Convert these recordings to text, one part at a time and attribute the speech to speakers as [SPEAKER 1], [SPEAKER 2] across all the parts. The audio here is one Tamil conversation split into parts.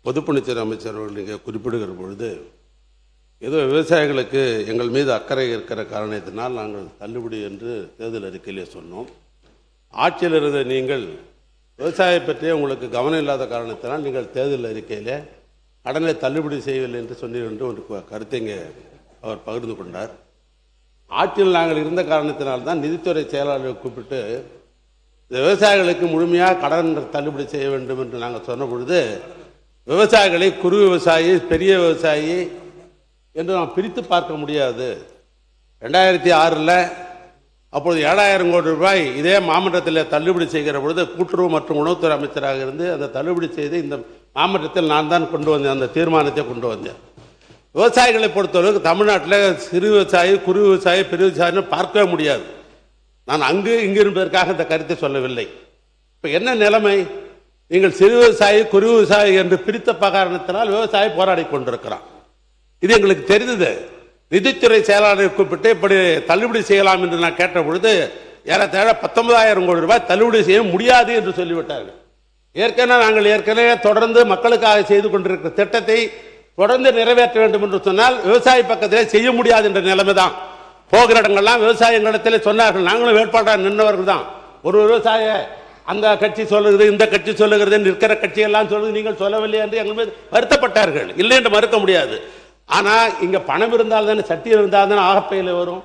[SPEAKER 1] பொதுப்பணித்துறை அமைச்சர் அவர்கள் நீங்கள் குறிப்பிடுகிற பொழுது ஏதோ விவசாயிகளுக்கு எங்கள் மீது அக்கறை இருக்கிற காரணத்தினால் நாங்கள் தள்ளுபடி என்று தேர்தல் அறிக்கையிலே சொன்னோம். ஆட்சியில் இருந்த நீங்கள் விவசாய பற்றியே உங்களுக்கு கவனம் இல்லாத காரணத்தினால் நீங்கள் தேர்தல் அறிக்கையில் கடனை தள்ளுபடி செய்யவில்லை என்று சொன்னீர் என்று ஒரு கருத்தை இங்கே அவர் பகிர்ந்து கொண்டார். ஆட்சியில் நாங்கள் இருந்த காரணத்தினால்தான் நிதித்துறை செயலாளரை கூப்பிட்டு இந்த விவசாயிகளுக்கு முழுமையாக கடன் தள்ளுபடி செய்ய வேண்டும் என்று நாங்கள் சொன்ன பொழுது விவசாயிகளை குறு விவசாயி, பெரிய விவசாயி என்று நாம் பிரித்து பார்க்க முடியாது. 2006 அப்பொழுது 7000 கோடி ரூபாய் இதே மாமன்றத்தில் தள்ளுபடி செய்கிற பொழுது கூட்டுறவு மற்றும் உணவுத்துறை அமைச்சராக இருந்து அந்த தள்ளுபடி செய்து இந்த மாமன்றத்தில் நான் தான் கொண்டு வந்தேன், அந்த தீர்மானத்தை கொண்டு வந்தேன். விவசாயிகளை பொறுத்தவரைக்கும் தமிழ்நாட்டில் சிறு விவசாயி, குறு விவசாயி, பெரிய விவசாயின்னு பார்க்கவே முடியாது. நான் அங்கு இங்கு இருப்பதற்காக இந்த கருத்தை சொல்லவில்லை. இப்போ என்ன நிலைமை? நீங்கள் சிறு விவசாயி, குறு விவசாயி என்று பிரித்த காரணத்தினால் விவசாயி போராடி கொண்டிருக்கிறான். இது எங்களுக்கு தெரிந்தது. நிதித்துறை செயலாளரை கூப்பிட்டு இப்படி தள்ளுபடி செய்யலாம் என்று நான் கேட்ட பொழுது ஏறத்தாழ 19,000 கோடி ரூபாய் தள்ளுபடி செய்ய முடியாது என்று சொல்லிவிட்டார்கள். நாங்கள் தொடர்ந்து மக்களுக்காக செய்து கொண்டிருக்கிற திட்டத்தை தொடர்ந்து நிறைவேற்ற வேண்டும் என்று சொன்னால் விவசாய பக்கத்திலே செய்ய முடியாது என்ற நிலைமை தான். போகிற இடங்கள்லாம் விவசாயங்களிடத்திலே சொன்னார்கள். நாங்களும் வேட்பாளராக நின்றவர்கள் தான். ஒரு விவசாய அந்த கட்சி சொல்லுகிறது, இந்த கட்சி சொல்லுகிறது, நிற்கிற கட்சியெல்லாம் சொல்லுது, நீங்கள் சொல்லவில்லை என்று எங்கள் மீது வருத்தப்பட்டார்கள். இல்லை என்று மறுக்க முடியாது. ஆனால் இங்கே பணம் இருந்தால் தானே, சட்டி இருந்தால் தானே ஆகப்பையில் வரும்.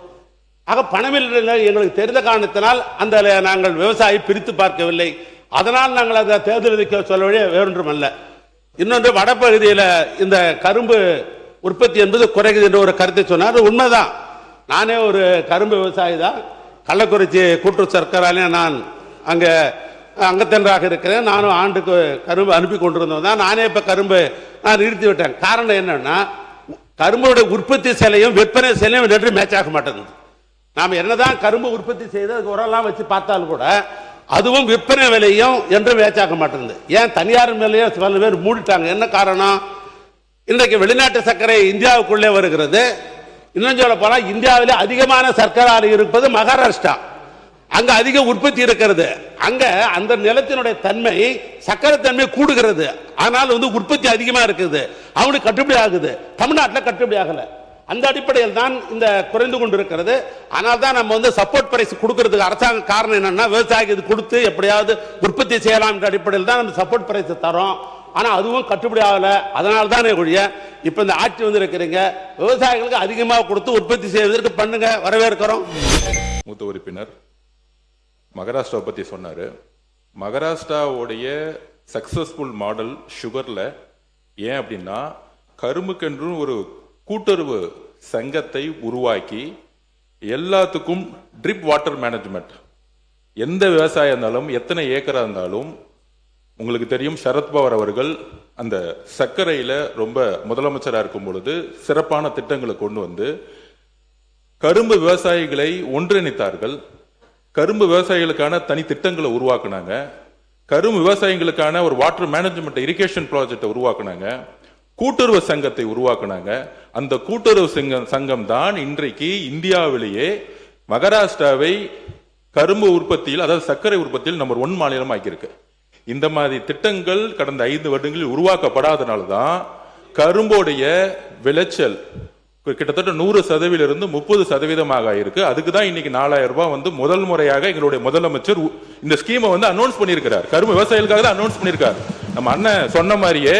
[SPEAKER 1] ஆக பணமில்லை எங்களுக்கு தெரிந்த காரணத்தினால் அந்த நாங்கள் விவசாயி பிரித்து பார்க்கவில்லை. அதனால் நாங்கள் அந்த தேர்தல் அறிக்கை சொல்லவே வேறொன்றும் அல்ல. இன்னொன்று, வடப்பகுதியில் இந்த கரும்பு உற்பத்தி என்பது குறைகிறது என்ற ஒரு கருத்தை சொன்னார். உண்மைதான். நானே ஒரு கரும்பு விவசாயி தான். கள்ளக்குறிச்சி கூட்டுறவு சர்க்கராலே நான் அங்கே அங்கத்தன்றாக இருக்கிறேன். நானும் ஆண்டுக்கு கரும்பு அனுப்பி கொண்டிருந்தோம் தான். நானே இப்போ கரும்பு நான் நிறுத்தி விட்டேன். காரணம் என்னன்னா, கரும்போட உற்பத்தி சிலையும் விற்பனை சிலையும் ரெண்டு மேட்ச் ஆக மாட்டேங்குது. நாம் என்னதான் கரும்பு உற்பத்தி செய்து உரம்லாம் வச்சு பார்த்தாலும் கூட அதுவும் விற்பனை விலையும் என்று மேட்ச் ஆக மாட்டேங்குது. ஏன் தனியார் மேலேயே சில பேர் மூடிட்டாங்க. என்ன காரணம்? இன்றைக்கு வெளிநாட்டு சர்க்கரை இந்தியாவுக்குள்ளே வருகிறது. இன்னும் சொல்ல போனால் இந்தியாவிலே அதிகமான சர்க்கரை இருப்பது மகாராஷ்டிரா. அங்க அதிக உற்பத்தி இருக்கிறது. அங்க அந்த நிலத்தினுடைய தன்மை, சர்க்கரை தன்மை கூடுகிறது. ஆனால் உற்பத்தி அதிகமா இருக்குது. அவனுக்கு கட்டுப்படி ஆகுது. தமிழ்நாட்டில் கட்டுப்படி ஆகல. அந்த அடிப்படையில் தான் இந்த குறைந்து கொண்டிருக்கிறது. ஆனால் தான் நம்ம சப்போர்ட் பிரைஸ் கொடுக்கிறதுக்கு அரசாங்க காரணம் என்னன்னா, விவசாயிக்கு இது கொடுத்து எப்படியாவது உற்பத்தி செய்யலாம் என்ற அடிப்படையில் தான் நம்ம சப்போர்ட் பிரைஸ் தரோம். ஆனால் அதுவும் கட்டுப்படி ஆகல. அதனால தானே ஒழிய இப்ப இந்த ஆட்சி இருக்கிறீங்க, விவசாயிகளுக்கு அதிகமாக கொடுத்து உற்பத்தி செய்வதற்கு பண்ணுங்க, வரவேற்கிறோம்.
[SPEAKER 2] மூத்த உறுப்பினர் மகாராஷ்டிரா பத்தி சொன்னாரு. மகாராஷ்டிராவுடைய சக்சஸ்ஃபுல் மாடல் சுகர்ல ஏன் அப்படின்னா, கரும்புக்கென்று ஒரு கூட்டுறவு சங்கத்தை உருவாக்கி எல்லாத்துக்கும் ட்ரிப் வாட்டர் மேனேஜ்மெண்ட், எந்த விவசாயம் இருந்தாலும் எத்தனை ஏக்கரா இருந்தாலும், உங்களுக்கு தெரியும் சரத்பவார் அவர்கள் அந்த சர்க்கரையில ரொம்ப முதலமைச்சராக இருக்கும் பொழுது சிறப்பான திட்டங்களை கொண்டு வந்து கரும்பு விவசாயிகளை ஒன்றிணைத்தார்கள். கரும்பு விவசாயிகளுக்கான தனி திட்டங்களை உருவாக்குனாங்க. கரும்பு விவசாயிகளுக்கான ஒரு வாட்டர் மேனேஜ்மெண்ட் இரிகேஷன் ப்ராஜெக்டை உருவாக்குனாங்க. கூட்டுறவு சங்கத்தை உருவாக்குனாங்க. அந்த கூட்டுறவு சங்கம் தான் இன்றைக்கு இந்தியாவிலேயே மகாராஷ்டிராவை கரும்பு உற்பத்தியில், அதாவது சர்க்கரை உற்பத்தியில் நம்பர் 1 மாநிலம் ஆக்கியிருக்கு. இந்த மாதிரி திட்டங்கள் கடந்த 5 வருடங்களில் உருவாக்கப்படாதனால தான் கரும்போடைய விளைச்சல் கிட்டத்தட்ட 100% 30% இருக்கு. அதுக்கு தான் இன்னைக்கு 4000 ரூபாய் முதல் முறையாக எங்களுடைய முதலமைச்சர் இந்த ஸ்கீமை அனௌன்ஸ் பண்ணியிருக்கிறார். கரும்பு விவசாயிகளுக்காக தான் அனௌன்ஸ் பண்ணியிருக்காரு. நம்ம அண்ணன் சொன்ன மாதிரியே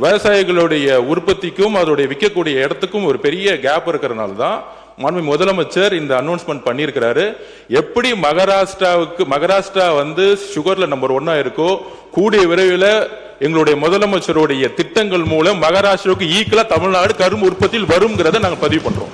[SPEAKER 2] விவசாயிகளுடைய உற்பத்திக்கும் அதோடைய விற்கக்கூடிய இடத்துக்கும் ஒரு பெரிய கேப் இருக்கிறனால தான் மாண்பு முதலமைச்சர் இந்த அனௌன்ஸ்மெண்ட் பண்ணியிருக்கிறாரு. எப்படி மகாராஷ்டிரா சுகர்ல நம்பர் 1 இருக்கோ, கூடிய விரைவில் எங்களுடைய முதலமைச்சருடைய திட்டங்கள் மூலம் மகாராஷ்டிராவுக்கு ஈக்குவலா தமிழ்நாடு கரும்பு உற்பத்தியில் வரும்ங்கிறத நாங்கள் பதிவு பண்றோம்.